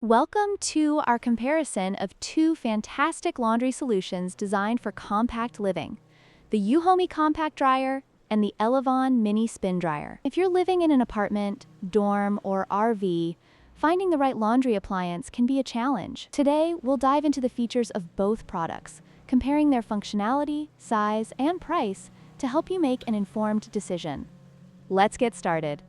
Welcome to our comparison of two fantastic laundry solutions designed for compact living, the Euhomy Compact Dryer and the Elevon Mini Spin Dryer. If you're living in an apartment, dorm, or RV, finding the right laundry appliance can be a challenge. Today, we'll dive into the features of both products, comparing their functionality, size, and price to help you make an informed decision. Let's get started.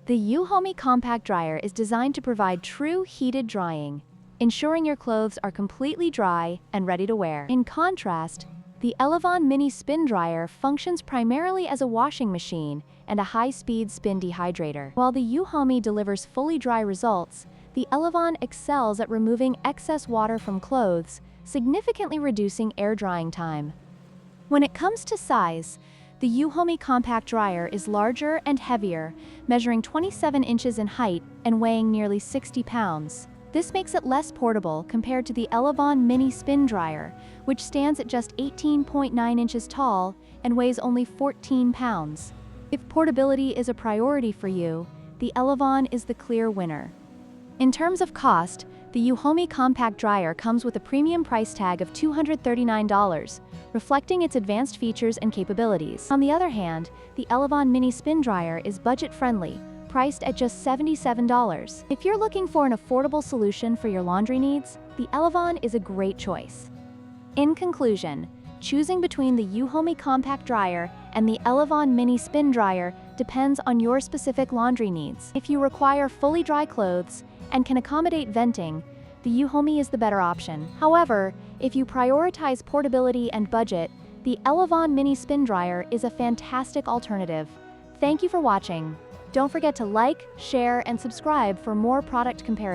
The Euhomy Compact Dryer is designed to provide true heated drying, ensuring your clothes are completely dry and ready to wear. In contrast, the Elevon Mini Spin Dryer functions primarily as a washing machine and a high-speed spin dehydrator. While the Euhomy delivers fully dry results, the Elevon excels at removing excess water from clothes, significantly reducing air drying time. When it comes to size, the Euhomy Compact Dryer is larger and heavier, measuring 27 inches in height and weighing nearly 60 pounds. This makes it less portable compared to the Elevon Mini Spin Dryer, which stands at just 18.9 inches tall and weighs only 14 pounds. If portability is a priority for you, the Elevon is the clear winner. In terms of cost, the Euhomy Compact Dryer comes with a premium price tag of $239, reflecting its advanced features and capabilities. On the other hand, the Elevon Mini Spin Dryer is budget-friendly, priced at just $77. If you're looking for an affordable solution for your laundry needs, the Elevon is a great choice. In conclusion, choosing between the Euhomy Compact Dryer and the Elevon Mini Spin Dryer depends on your specific laundry needs. If you require fully dry clothes and can accommodate venting, the Euhomy is the better option. However, if you prioritize portability and budget, the Elevon Mini Spin Dryer is a fantastic alternative. Thank you for watching. Don't forget to like, share, and subscribe for more product comparisons.